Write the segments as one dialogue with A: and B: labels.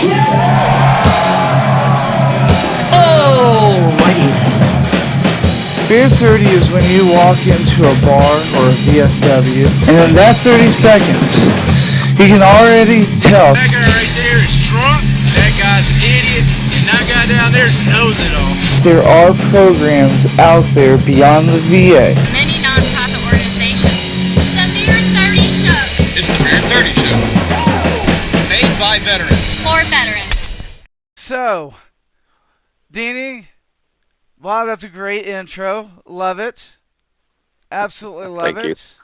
A: Beer 30 is when you walk into a bar or a VFW, and in that 30 seconds, you can already tell.
B: That guy right there is drunk, that guy's an idiot, and that guy down there knows it all.
A: There are programs out there beyond the VA.
C: Many non-profit organizations. The Beer 30 Show.
B: It's the Beer 30 Show. Made by veterans.
C: For veterans.
A: So, Danny, wow, that's a great intro. Love it. Absolutely love it.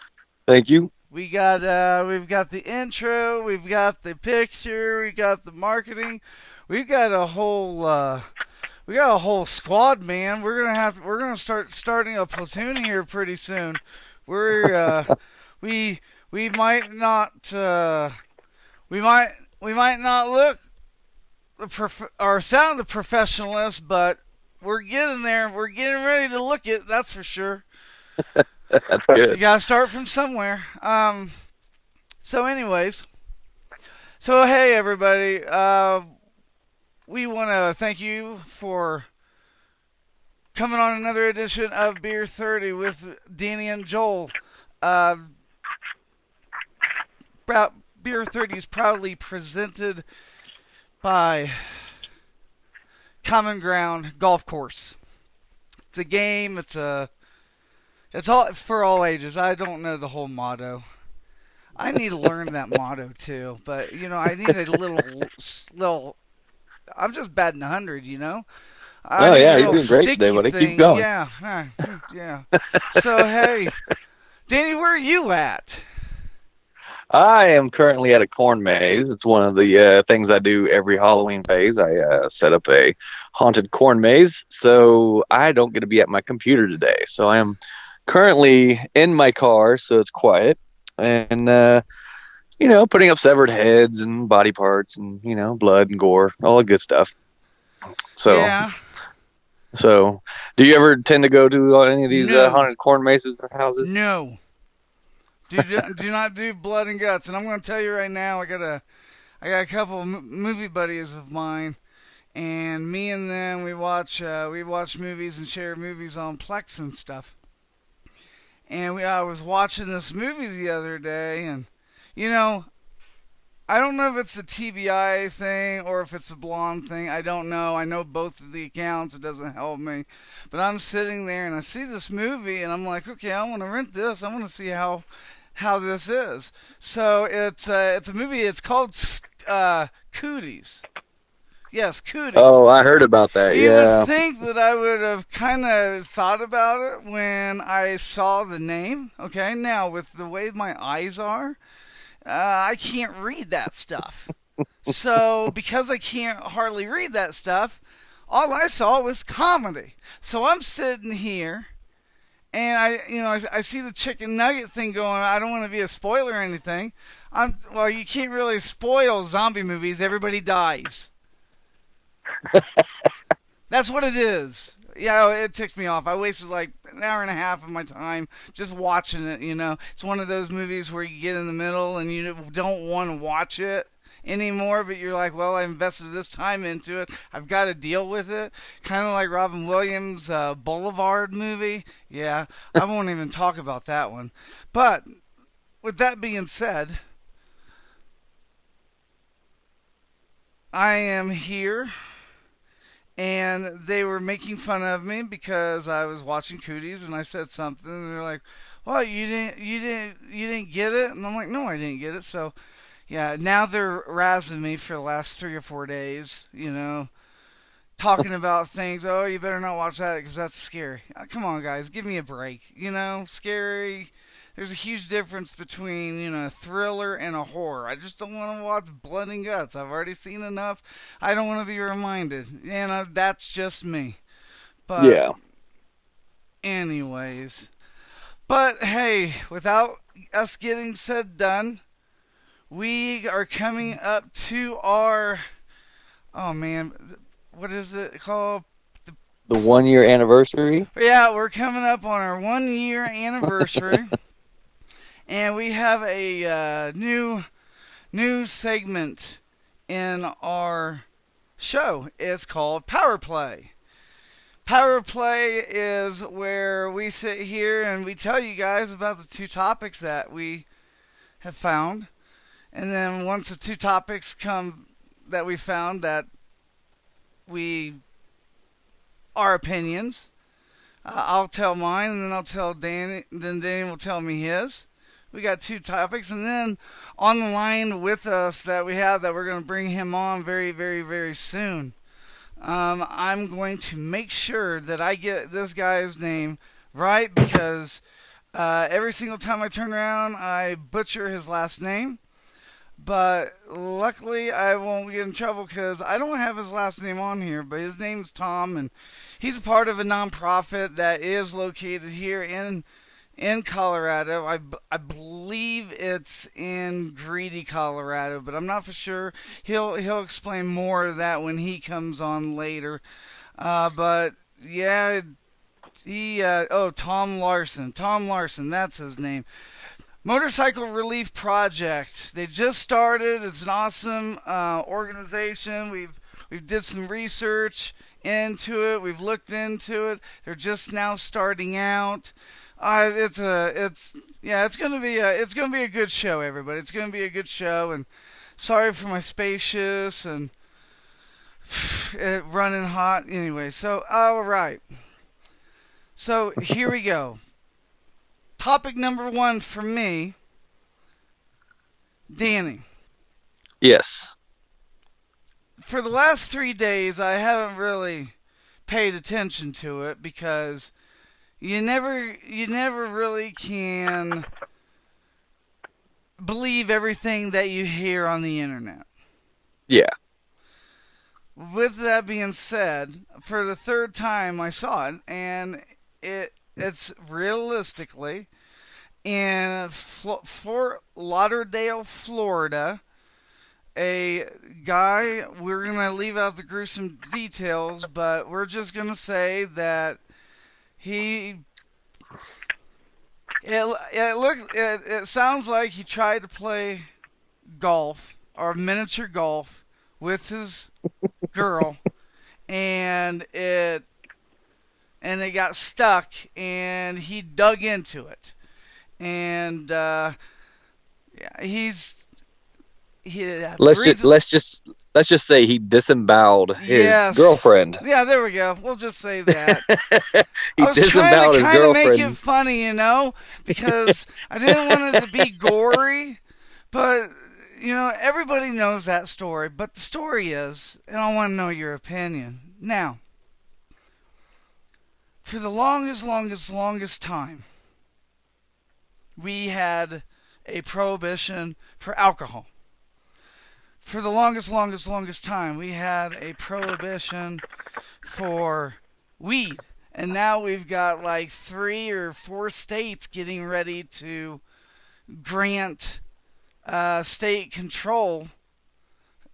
D: Thank you.
A: We've got the intro, we've got the picture, we've got the marketing, we've got a whole squad, man. We're gonna start starting a platoon here pretty soon. We might not look or sound the professionalist, but we're getting there. We're getting ready to look it. That's for sure.
D: That's good.
A: You gotta start from somewhere. So hey everybody. We want to thank you for coming on another edition of Beer 30 with Danny and Joel. Beer 30 is proudly presented by Common Ground Golf Course. It's a game. It's all for all ages. I don't know the whole motto. I need to learn that motto too, but I need a little. I'm just batting 100,
D: Oh yeah, you're doing great today, buddy. Keep going.
A: Yeah. So hey, Danny, where are you at?
D: I am currently at a corn maze. It's one of the things I do every Halloween phase. I set up a haunted corn maze, so I don't get to be at my computer today. So I am currently in my car, so it's quiet, and putting up severed heads and body parts and blood and gore, all the good stuff. So
A: yeah.
D: So do you ever tend to go to any of these haunted corn mazes or houses?
A: No. Do not do blood and guts. And I'm going to tell you right now, I got a couple of movie buddies of mine, and me and them we watch movies and share movies on Plex and stuff. And I was watching this movie the other day, and I don't know if it's a TBI thing or if it's a blonde thing. I don't know. I know both of the accounts. It doesn't help me. But I'm sitting there and I see this movie and I'm like, okay, I want to rent this. I want to see how this is. So it's a movie. It's called Cooties. Yes, Cooties.
D: Oh, I heard about that.
A: You
D: yeah.
A: would think that I would have kind of thought about it when I saw the name. Okay, now with the way my eyes are, I can't read that stuff. So because I can't hardly read that stuff, all I saw was comedy. So I'm sitting here, and I see the chicken nugget thing going. I don't want to be a spoiler or anything. Well, you can't really spoil zombie movies. Everybody dies. That's what it is. Yeah, it ticks me off. I wasted like an hour and a half of my time just watching it, It's one of those movies where you get in the middle and you don't want to watch it anymore, but you're like, well, I invested this time into it. I've got to deal with it. Kind of like Robin Williams' Boulevard movie. Yeah, I won't even talk about that one. But with that being said, I am here. And they were making fun of me because I was watching Cooties and I said something and they're like, "Well, you didn't get it?" And I'm like, "No, I didn't get it." So, yeah, now they're razzing me for the last 3 or 4 days, talking about things. Oh, you better not watch that because that's scary. Come on, guys, give me a break. Scary. There's a huge difference between, a thriller and a horror. I just don't want to watch blood and guts. I've already seen enough. I don't want to be reminded. That's just me. But
D: yeah.
A: Anyways. But hey, without us getting said done, we are coming up to our, oh man, what is it called?
D: The 1 year anniversary?
A: Yeah, we're coming up on our 1 year anniversary. And we have a new segment in our show. It's called Power Play. Power Play is where we sit here and we tell you guys about the two topics that we have found. And then once the two topics come that we found that we our opinions, I'll tell mine and then I'll tell Danny, then Danny will tell me his. We got two topics, and then on the line with us that we have that we're going to bring him on very, very, very soon. I'm going to make sure that I get this guy's name right because every single time I turn around, I butcher his last name. But luckily, I won't get in trouble because I don't have his last name on here. But his name's Tom, and he's a part of a nonprofit that is located here in Colorado. I believe it's in Greedy, Colorado, but I'm not for sure. He'll explain more of that when he comes on later. But yeah, Tom Larson. Tom Larson, that's his name. Motorcycle Relief Project. They just started. It's an awesome organization. We've did some research into it. We've looked into it. They're just now starting out. It's gonna be a good show, everybody. It's gonna be a good show. And sorry for my spacious and it running hot. Anyway, so all right. So here we go. Topic number 1 for me, Danny.
D: Yes.
A: For the last 3 days, I haven't really paid attention to it because you never really can believe everything that you hear on the internet.
D: Yeah.
A: With that being said, for the third time I saw it, and it's realistically in Fort Lauderdale, Florida. A guy, we're going to leave out the gruesome details, but we're just going to say that it sounds like he tried to play golf or miniature golf with his girl, and it got stuck, and he dug into it, and
D: let's just say he disemboweled his girlfriend.
A: Yeah, there we go. We'll just say that.
D: He
A: I was trying
D: disemboweled
A: to
D: his
A: kind of make
D: girlfriend.
A: it funny, because I didn't want it to be gory, but everybody knows that story. But the story is, and I want to know your opinion now. For the longest time, we had a prohibition for alcohol. For the longest time, we had a prohibition for weed. And now we've got like 3 or 4 states getting ready to grant state control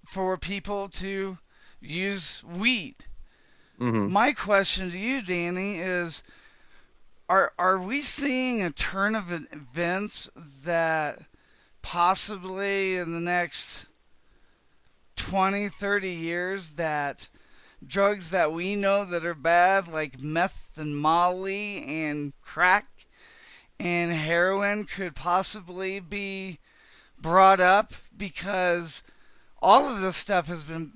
A: for people to use weed.
D: Mm-hmm.
A: My question to you, Danny, is are we seeing a turn of events that possibly in the next 20, 30 years that drugs that we know that are bad, like meth and molly and crack and heroin, could possibly be brought up? Because all of this stuff has been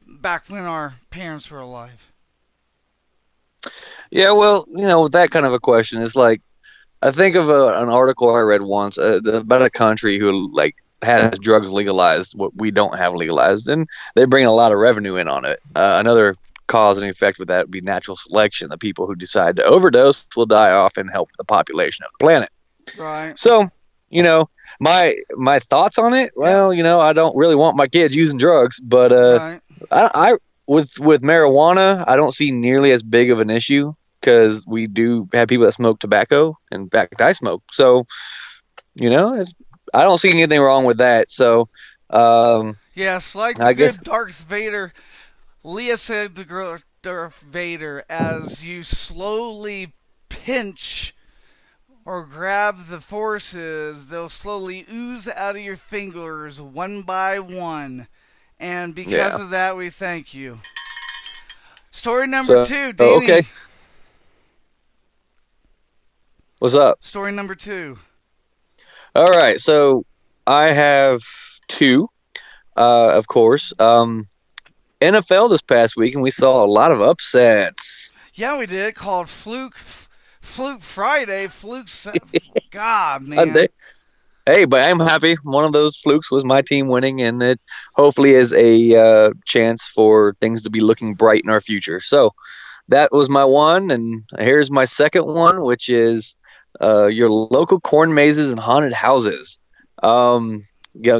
A: back when our parents were alive.
D: Yeah, well, with that kind of a question, it's like I think of an article I read once about a country who has drugs legalized, what we don't have legalized, and they bring a lot of revenue in on it. Another cause and effect with that would be natural selection. The people who decide to overdose will die off and help the population of the planet.
A: Right.
D: So, my thoughts on it. Well, I don't really want my kids using drugs, but
A: Right.
D: I with marijuana, I don't see nearly as big of an issue because we do have people that smoke tobacco, and in fact, I smoke. So, I don't see anything wrong with that. So,
A: Yes, like
D: I
A: the good
D: guess
A: Darth Vader. Leah said to Darth Vader, as you slowly pinch or grab the forces, they'll slowly ooze out of your fingers one by one. And because
D: Yeah.
A: of that, we thank you. Story number
D: So,
A: 2,
D: okay.
A: Danny.
D: What's up?
A: Story number 2.
D: All right. So I have two, of course. NFL this past week, and we saw a lot of upsets.
A: Yeah, we did. Called Fluke Friday. God, man.
D: Sunday. Hey, but I'm happy. One of those flukes was my team winning, and it hopefully is a chance for things to be looking bright in our future. So that was my one, and here's my second one, which is your local corn mazes and haunted houses. Um,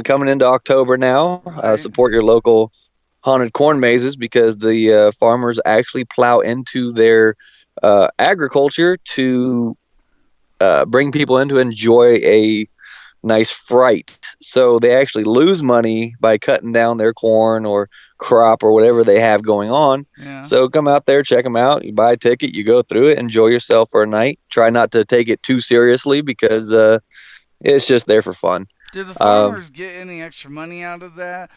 D: coming into October now,
A: Right.
D: support your local haunted corn mazes because the farmers actually plow into their agriculture to bring people in to enjoy a nice fright. So they actually lose money by cutting down their corn or crop or whatever they have going on.
A: Yeah.
D: So come out there, check them out. You buy a ticket, you go through it, enjoy yourself for a night. Try not to take it too seriously because it's just there for fun.
A: Do the
D: Um,
A: farmers get any extra money out of that?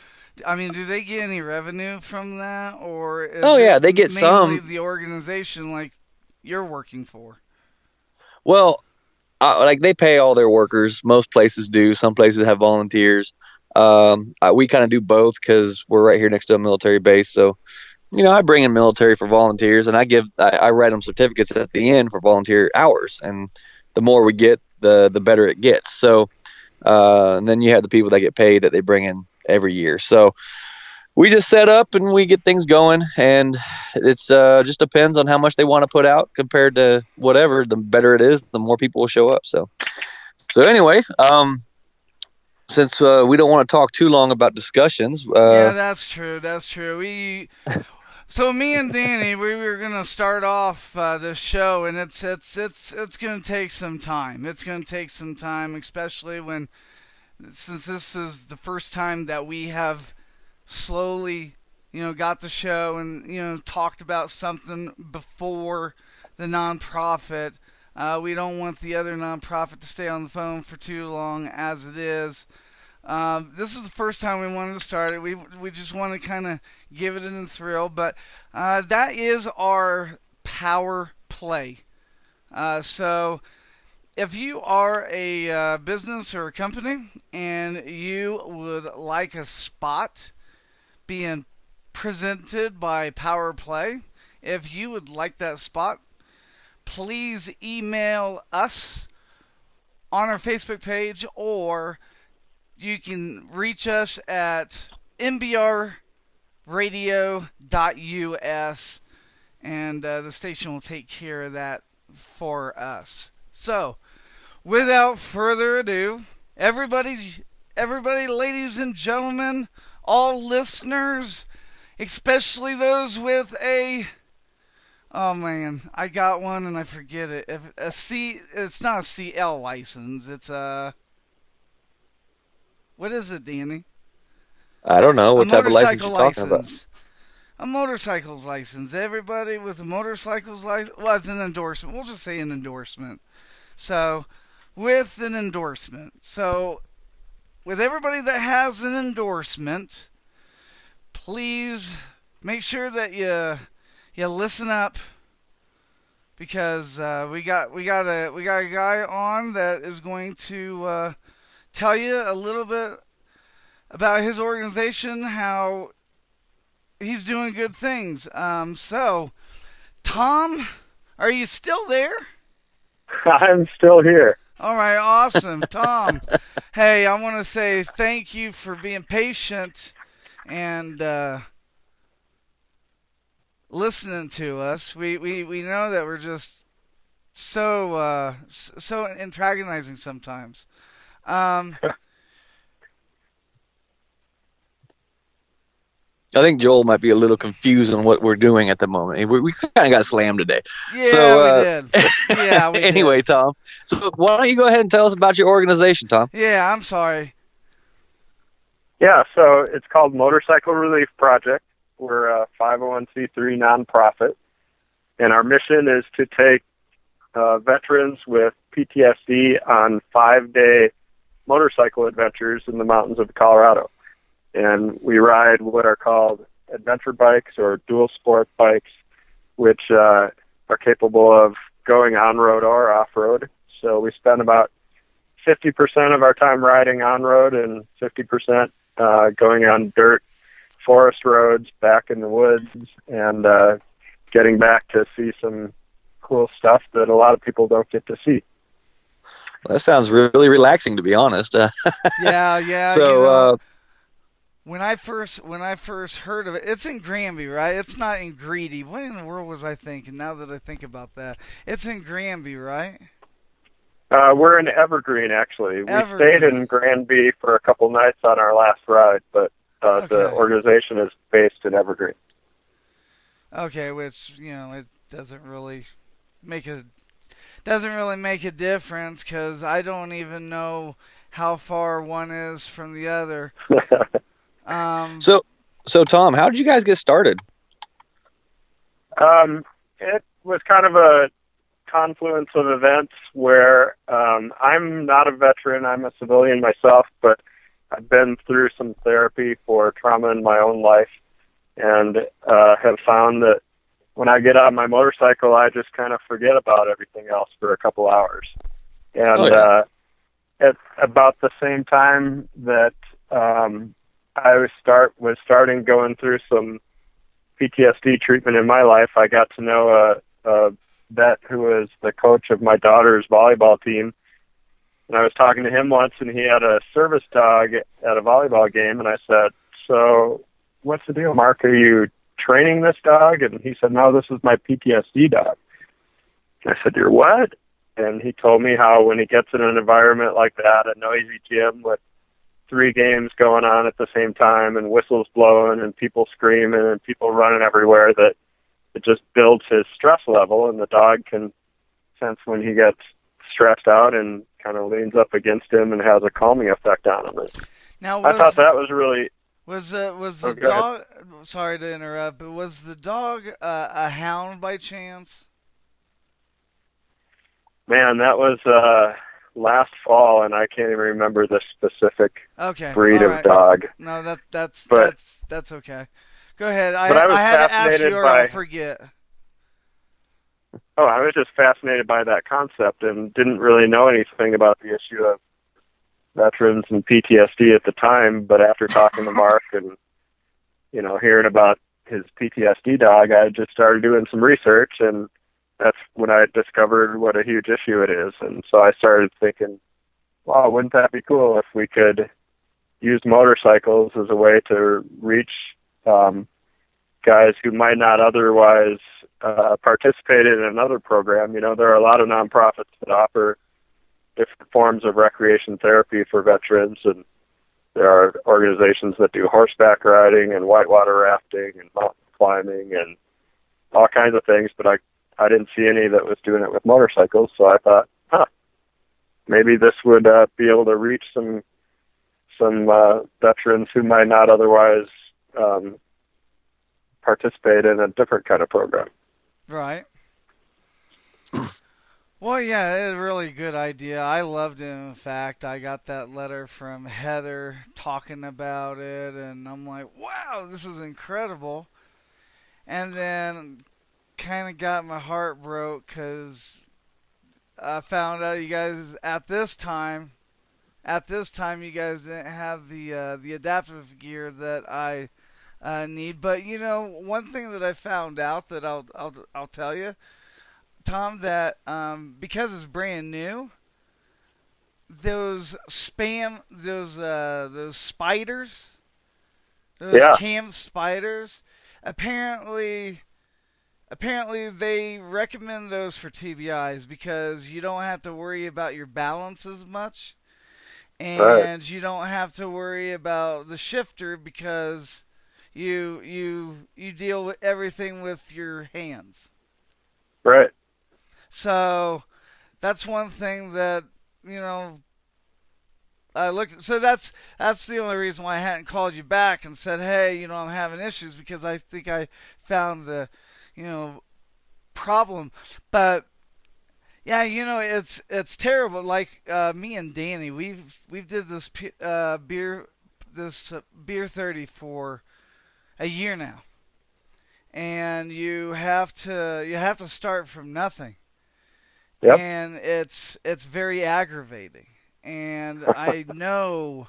A: I mean, do they get any revenue from that, or is
D: oh
A: it
D: yeah, they get
A: mainly
D: some.
A: the organization like you're working for?
D: Well, like they pay all their workers. Most places do. Some places have volunteers. We kind of do both because we're right here next to a military base. So I bring in military for volunteers, and I write them certificates at the end for volunteer hours. And the more we get, the better it gets. So and then you have the people that get paid that they bring in every year. So we just set up and we get things going, and it's just depends on how much they want to put out compared to whatever. The better it is, the more people will show up. So anyway, since we don't want to talk too long about discussions,
A: Yeah, that's true. That's true. So me and Danny, we were gonna start off this show, and it's gonna take some time. It's gonna take some time, especially since this is the first time that we have slowly, got the show and talked about something before the nonprofit. We don't want the other nonprofit to stay on the phone for too long as it is. This is the first time we wanted to start it. We just want to kind of give it a thrill, but that is our power play. So if you are a business or a company and you would like a spot being presented by Power Play, if you would like that spot, please email us on our Facebook page, or you can reach us at mbrradio.us, and the station will take care of that for us. So, without further ado, everybody, ladies and gentlemen, all listeners, especially those with oh man, I got one and I forget it. If a C, it's not a CL license. It's what is it, Danny?
D: I don't know
A: A
D: what type of license
A: motorcycle
D: you're talking about.
A: license. A motorcycle's license. Everybody with a motorcycle's license. Well, it's an endorsement. We'll just say an endorsement. So, with an endorsement. So, with everybody that has an endorsement, please make sure that you listen up, because we got a guy on that is going to tell you a little bit about his organization, how he's doing good things. So, Tom, are you still there?
E: I'm still here.
A: All right, awesome. Tom, hey, I want to say thank you for being patient and listening to us. We know that we're just so antagonizing sometimes.
D: I think Joel might be a little confused on what we're doing at the moment. We kind of got slammed today.
A: Yeah,
D: So,
A: we did. Yeah, we
D: anyway,
A: did.
D: Tom. So why don't you go ahead and tell us about your organization, Tom?
A: Yeah, I'm sorry.
E: Yeah, so it's called Motorcycle Relief Project. We're a 501c3 nonprofit, and our mission is to take veterans with PTSD on 5-day motorcycle adventures in the mountains of Colorado. And we ride what are called adventure bikes or dual sport bikes, which are capable of going on-road or off-road. So we spend about 50% of our time riding on-road and 50% going on dirt forest roads back in the woods and getting back to see some cool stuff that a lot of people don't get to see.
D: Well, that sounds really relaxing, to be honest.
A: Yeah.
D: So,
A: when I first heard of it, it's in Granby, right? It's not in Greedy. What in the world was I thinking? Now that I think about that, it's in Granby, right?
E: We're in Evergreen, actually. We stayed in Granby for a couple nights on our last ride, but the organization is based in Evergreen.
A: Okay, which it doesn't really make a difference because I don't even know how far one is from the other.
D: So Tom, how did you guys get started?
E: It was kind of a confluence of events where I'm not a veteran. I'm a civilian myself, but I've been through some therapy for trauma in my own life and have found that when I get on my motorcycle, I just kind of forget about everything else for a couple hours. And at about the same time that I was starting going through some PTSD treatment in my life, I got to know a vet who was the coach of my daughter's volleyball team. And I was talking to him once, and he had a service dog at a volleyball game, and I said, "So what's the deal, Mark? Are you training this dog?" And he said, "No, this is my PTSD dog." I said, "You're what?" And he told me how when he gets in an environment like that, a noisy gym with 3 games going on at the same time and whistles blowing and people screaming and people running everywhere, that it just builds his stress level, and the dog can sense when he gets stressed out and kind of leans up against him and has a calming effect on him.
A: Now,
E: I thought that was really...
A: Was the dog... Sorry to interrupt, but was the dog a hound by chance? Man,
E: that was last fall, and I can't even remember the specific breed of dog.
A: No, that's okay. Go ahead. I had to ask you or I'll forget.
E: Oh, I was just fascinated by that concept and didn't really know anything about the issue of veterans and PTSD at the time. But after talking to Mark and, hearing about his PTSD dog, I just started doing some research, and that's when I discovered what a huge issue it is. And so I started thinking, wow, wouldn't that be cool if we could use motorcycles as a way to reach guys who might not otherwise participate in another program. There are a lot of nonprofits that offer different forms of recreation therapy for veterans, and there are organizations that do horseback riding and whitewater rafting and mountain climbing and all kinds of things, but I didn't see any that was doing it with motorcycles, so I thought, maybe this would be able to reach some veterans who might not otherwise participate in a different kind of program.
A: Right. Well, yeah, it's a really good idea. I loved it. In fact, I got that letter from Heather talking about it, and I'm like, wow, this is incredible. And then kind of got my heart broke because I found out you guys at this time you guys didn't have the adaptive gear that I need. But one thing that I found out that I'll tell you, Tom, that because it's brand new, those spiders, cam spiders, apparently they recommend those for TBIs because you don't have to worry about your balance as much, and you don't have to worry about the shifter because you deal with everything with your hands.
E: Right.
A: So that's one thing that I looked. So that's the only reason why I hadn't called you back and said, hey, I'm having issues, because I think I found the problem. But Yeah, it's terrible. Like me and Danny, we've did beer 30 for a year now, and you have to start from nothing,
E: Yep.
A: and it's very aggravating. And I know,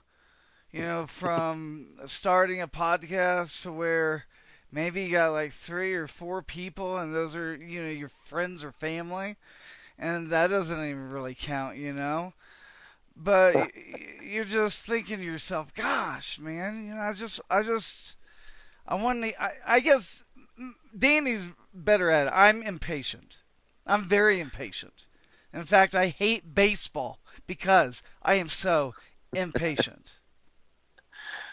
A: from starting a podcast to where maybe you got like 3 or 4 people, and those are your friends or family, and that doesn't even really count. But you're just thinking to yourself, "Gosh, man, I want to. I guess Danny's better at it. I'm impatient. I'm very impatient. In fact, I hate baseball because I am so impatient."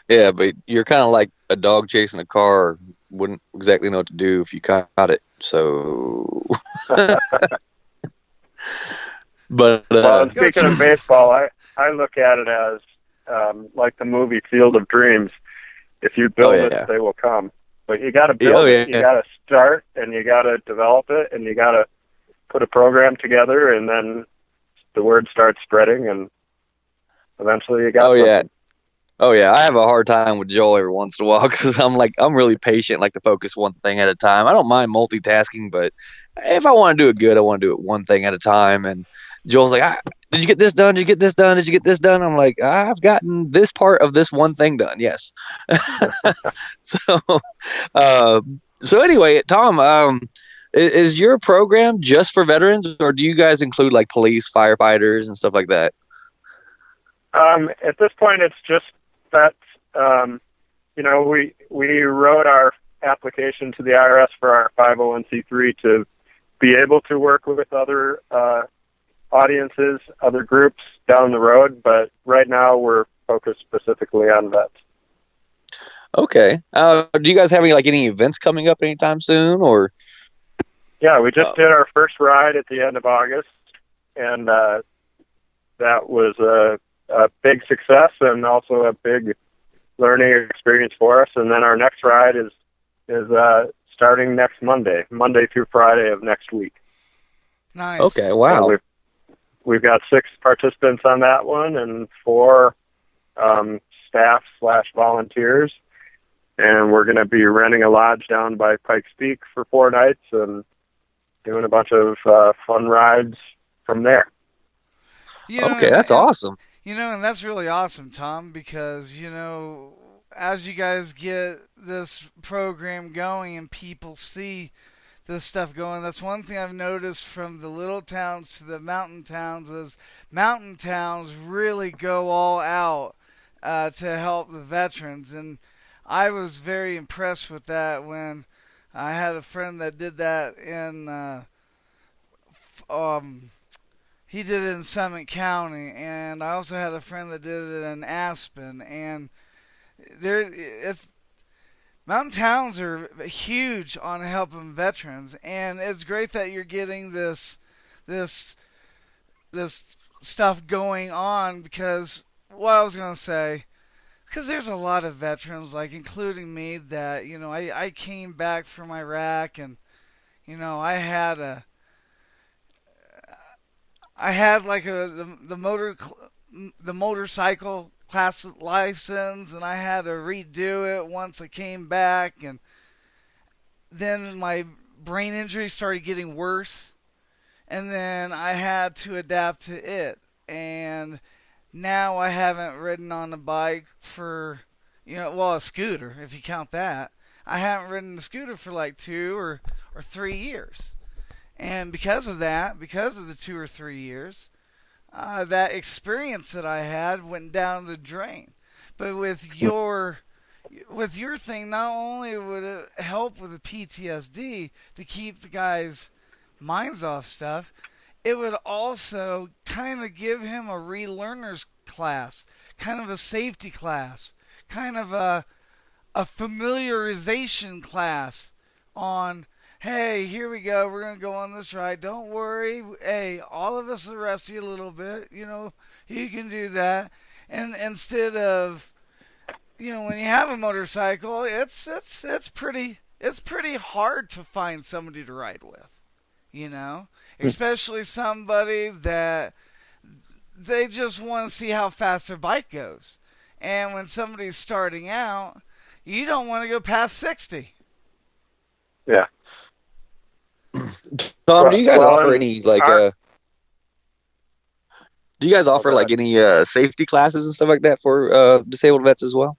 D: Yeah, but you're kind of like a dog chasing a car. Wouldn't exactly know what to do if you caught it. So, but
E: Well, and
A: Go
E: speaking of
A: Chiefs.
E: baseball, I look at it as like the movie Field of Dreams. If you
D: oh
E: build it,
D: yeah,
E: they will come. But you got to
D: oh
E: build it. You
D: yeah,
E: got to start, and you got to develop it, and you got to put a program together, and then the word starts spreading, and eventually you got
D: oh
E: something.
D: yeah. Oh yeah, I have a hard time with Joel every once in a while because I'm really patient, like to focus one thing at a time. I don't mind multitasking, but if I want to do it good, I want to do it one thing at a time. And Joel's like, "Did you get this done? Did you get this done? Did you get this done?" I'm like, "I've gotten this part of this one thing done, yes." so, uh, so anyway, Tom, is your program just for veterans, or do you guys include like police, firefighters, and stuff like that?
E: At this point, it's just that we wrote our application to the IRS for our 501c3 to be able to work with other audiences, other groups down the road. But right now, we're focused specifically on vets.
D: Okay. Do you guys have any events coming up anytime soon, or?
E: Yeah, we just
D: Uh,
E: did our first ride at the end of August, and that was a big success and also a big learning experience for us. And then our next ride is starting next Monday through Friday of next week.
D: okay.
A: Nice.
E: So
D: Wow.
E: we've got 6 participants on that one and 4 staff/volunteers, and we're going to be renting a lodge down by Pikes Peak for 4 nights and doing a bunch of fun rides from there.
A: You know,
D: Okay,
A: and,
D: that's
A: and
D: awesome.
A: and that's really awesome, Tom, because as you guys get this program going and people see this stuff going, that's one thing I've noticed from the little towns to the mountain towns is mountain towns really go all out to help the veterans, and I was very impressed with that when I had a friend that did that in um, he did it in Summit County, and I also had a friend that did it in Aspen. And if mountain towns are huge on helping veterans, and it's great that you're getting this this stuff going on because what I was gonna say. Because there's a lot of veterans, like including me, that I came back from Iraq, and I had like the motorcycle class license, and I had to redo it once I came back, and then my brain injury started getting worse, and then I had to adapt to it, and now I haven't ridden on a bike for a scooter if you count that. I haven't ridden a scooter for like 2 or 3 years. And because of that, because of the 2 or 3 years, that experience that I had went down the drain. But with your thing, not only would it help with the PTSD to keep the guy's minds off stuff, it would also kind of give him a relearner's class, kind of a safety class, kind of a familiarization class on, hey, here we go, we're going to go on this ride. Don't worry. Hey, all of us will rest you a little bit. You can do that. And instead of, when you have a motorcycle, it's pretty hard to find somebody to ride with. you know, especially somebody that they just want to see how fast their bike goes. And when somebody's starting out, you don't want to go past 60.
E: Yeah.
D: Tom, do you guys offer
E: and
D: any like
E: our,
D: do you guys offer
E: go
D: like
E: ahead.
D: any safety classes and stuff like that for disabled vets as well?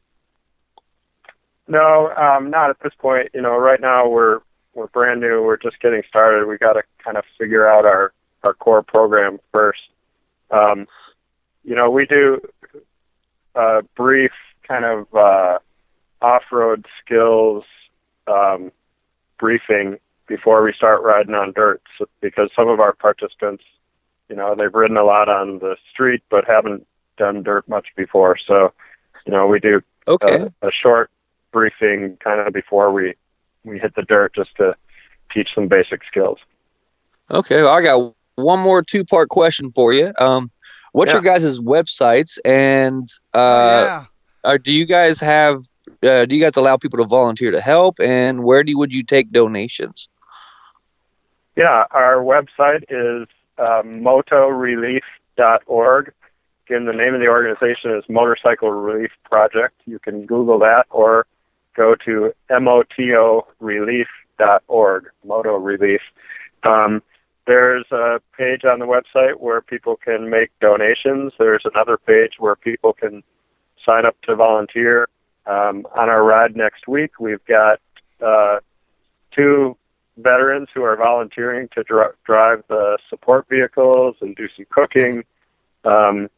E: No, not at this point. You know, right now we're brand new. We're just getting started. We got to kind of figure out our core program first. You know, we do a brief kind of off-road skills briefing before we start riding on dirt, because some of our participants, you know, they've ridden a lot on the street but haven't done dirt much before. So, you know, we do
D: Okay.
E: a short briefing kind of before we hit the dirt, just to teach some basic skills.
D: Okay. Well, I got one more two-part question for you. What's
E: Yeah.
D: your guys' websites, and
A: Oh, yeah.
D: do you guys have do you guys allow people to volunteer to help, and would you take donations?
E: Yeah, our website is motorelief.org. Again, the name of the organization is Motorcycle Relief Project. You can Google that or go to motorelief.org, Moto Relief. There's a page on the website where people can make donations. There's another page where people can sign up to volunteer. On our ride next week, we've got 2 veterans who are volunteering to drive the support vehicles and do some cooking. So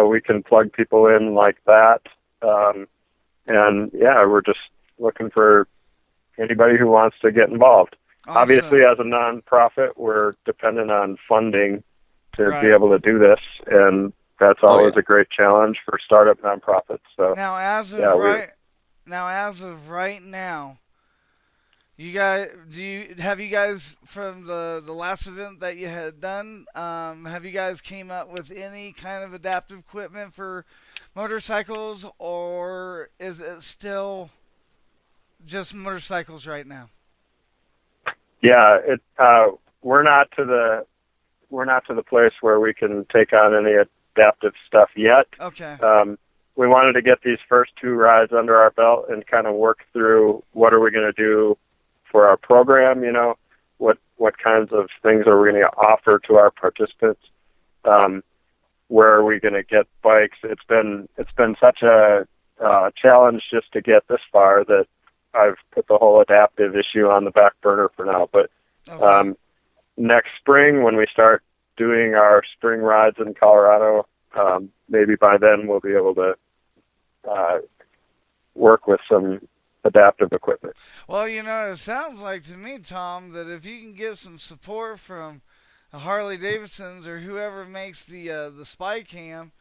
E: we can plug people in like that. And yeah, we're just looking for anybody who wants to get involved.
A: Awesome.
E: Obviously, as a nonprofit, we're dependent on funding to
A: Right.
E: be able to do this, and that's always a great challenge for startup nonprofits. So
A: Now, as of right now, you guys, have you guys, from the last event that you had done, have you guys came up with any kind of adaptive equipment for motorcycles, or is it still just motorcycles right now?
E: yeah, we're not to the place where we can take on any adaptive stuff yet.
A: Okay.
E: We wanted to get these first 2 rides under our belt and kind of work through what are we going to do for our program. You know, what kinds of things are we going to offer to our participants? Where are we going to get bikes? It's been such a challenge just to get this far that I've put the whole adaptive issue on the back burner for now. But
A: Okay.
E: next spring, when we start doing our spring rides in Colorado, maybe by then we'll be able to work with some adaptive equipment.
A: Well, you know, it sounds like to me, Tom, that if you can get some support from Harley Davidson's or whoever makes the spy cam,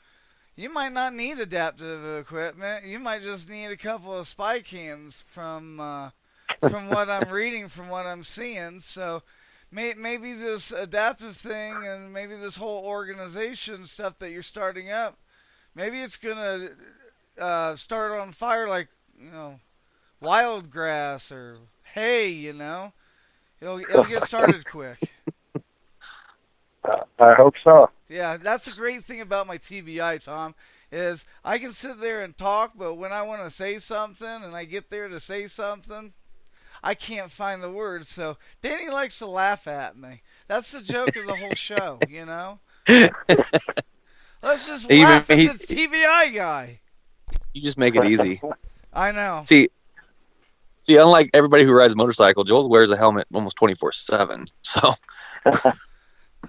A: you might not need adaptive equipment. You might just need a couple of spy cams from what I'm reading, from what I'm seeing. So maybe this adaptive thing and maybe this whole organization stuff that you're starting up, maybe it's gonna start on fire like, you know, wild grass or hay. You know, it'll get started quick.
E: I hope so.
A: Yeah, that's the great thing about my TBI, Tom, is I can sit there and talk, but when I want to say something and I get there to say something, I can't find the words. So Danny likes to laugh at me. That's the joke of the whole show, you know? Let's just laugh at the TBI guy.
D: You just make it easy.
A: I know.
D: See, unlike everybody who rides a motorcycle, Joel wears a helmet almost 24/7. So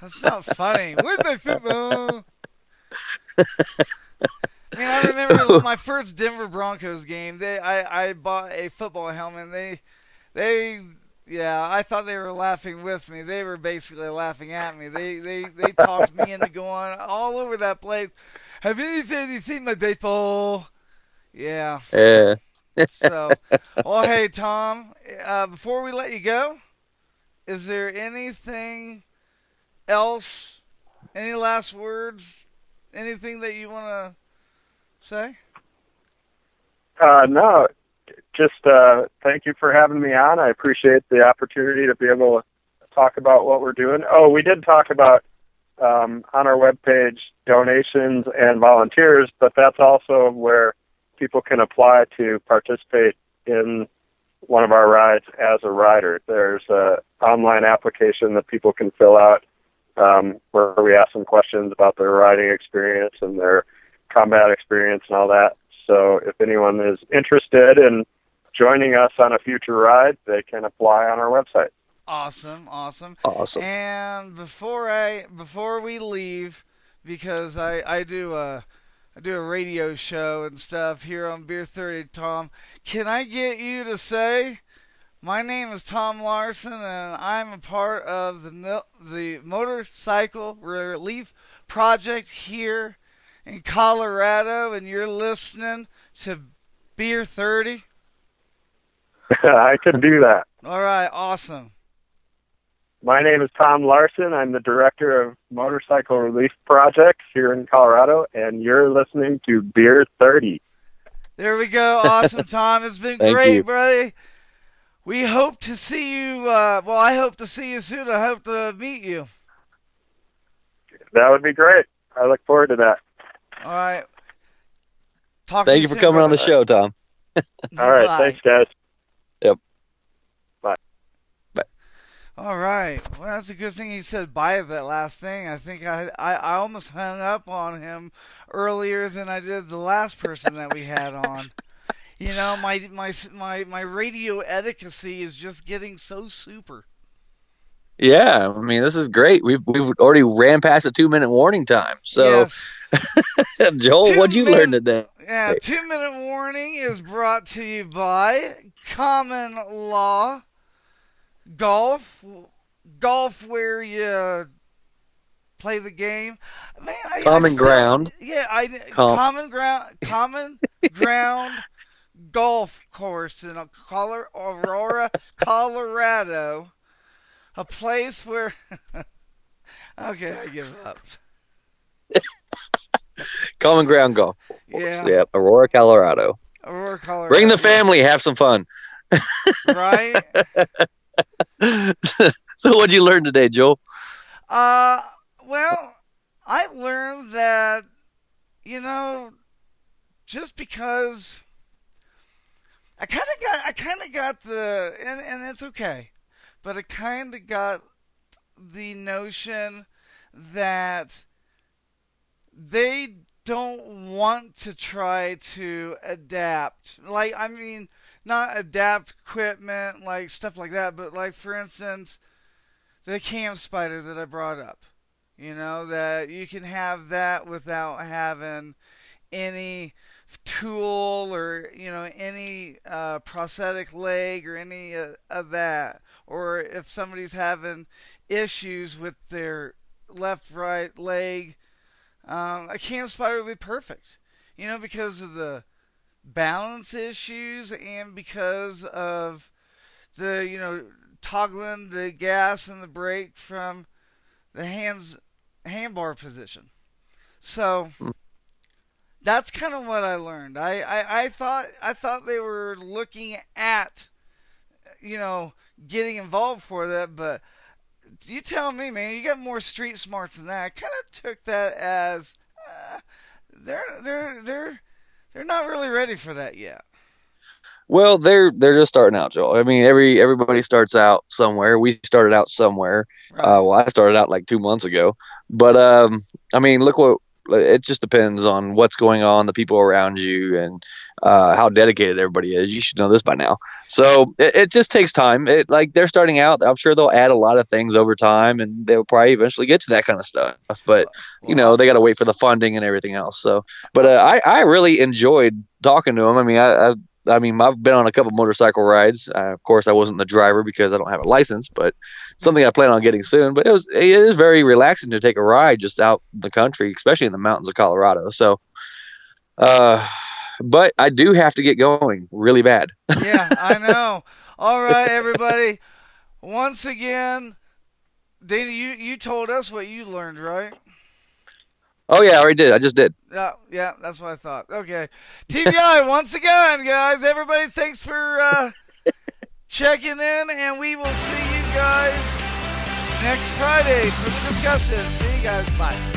A: That's not funny. With my football. I mean, I remember my first Denver Broncos game. I bought a football helmet. I thought they were laughing with me. They were basically laughing at me. They talked me into going all over that place. Have you seen my baseball? Yeah. So, well, hey, Tom, before we let you go, is there anything else? Any last words? Anything that you want to say?
E: No, just thank you for having me on. I appreciate the opportunity to be able to talk about what we're doing. Oh, we did talk about on our webpage donations and volunteers, but that's also where people can apply to participate in one of our rides as a rider. There's an online application that people can fill out where we ask them questions about their riding experience and their combat experience and all that. So if anyone is interested in joining us on a future ride, they can apply on our website.
A: Awesome, awesome.
D: Awesome.
A: And before we leave, because I do a radio show and stuff here on Beer 30, Tom, can I get you to say, my name is Tom Larson, and I'm a part of the Motorcycle Relief Project here in Colorado, and you're listening to Beer 30?
E: I could do that.
A: All right, awesome.
E: My name is Tom Larson. I'm the director of Motorcycle Relief Project here in Colorado, and you're listening to Beer 30.
A: There we go. Awesome, Tom. It's been
D: Thank
A: great,
D: you.
A: buddy. We hope to see you. I hope to see you soon. I hope to meet you.
E: That would be great. I look forward to that.
A: All right. Talk
D: Thank
A: to
D: you for
A: soon,
D: coming on the
A: brother.
D: show, Tom.
E: All right.
A: Bye.
E: Thanks, guys.
D: Yep.
E: Bye.
D: Bye.
A: All right. Well, that's a good thing he said bye at that last thing. I think I almost hung up on him earlier than I did the last person that we had on. You know, my radio etiquette is just getting so super.
D: Yeah, I mean, this is great. We've already ran past the 2-minute warning time. So,
A: Yes.
D: Joel, what'd you learn today?
A: Yeah, 2-minute warning is brought to you by Common Law Golf where you play the game. Man,
D: Common Ground.
A: Yeah, Common Ground Golf Course in Aurora, Colorado. A place where... Okay, I give up.
D: Common Ground Golf Course.
A: Yeah.
D: Yep, Aurora, Colorado.
A: Aurora, Colorado.
D: Bring the family, have some fun.
A: Right?
D: So what'd you learn today, Joel?
A: Well, I learned that, just because I kind of got and it's okay, but I kind of got the notion that they don't want to try to adapt. Like, I mean, not adapt equipment, like stuff like that, but like, for instance, the cam spider that I brought up. That you can have that without having any tool or, any prosthetic leg or any of that. Or if somebody's having issues with their left-right leg, a cam spider would be perfect. Because of the balance issues and because of the, toggling the gas and the brake from the handbar position. So that's kind of what I learned. I thought they were looking at, getting involved for that, but you tell me, man, you got more street smarts than that. I kind of took that as they're not really ready for that yet.
D: Well, they're just starting out, Joel. I mean, everybody starts out somewhere. We started out somewhere.
A: Right.
D: Well, I started out like 2 months ago. But I mean, it just depends on what's going on, the people around you, and how dedicated everybody is. You should know this by now. So it just takes time. They're starting out. I'm sure they'll add a lot of things over time, and they'll probably eventually get to that kind of stuff. But they got to wait for the funding and everything else. So, but I really enjoyed talking to them. I mean, I've been on a couple motorcycle rides. Of course, I wasn't the driver because I don't have a license, but something I plan on getting soon. But it is very relaxing to take a ride just out in the country, especially in the mountains of Colorado. So, but I do have to get going really bad.
A: Yeah, I know. All right, everybody. Once again, Dana, you told us what you learned, right?
D: Oh, yeah, I already did. I just did.
A: Yeah, that's what I thought. Okay. TBI, once again, guys. Everybody, thanks for checking in, and we will see you guys next Friday for the discussion. See you guys. Bye.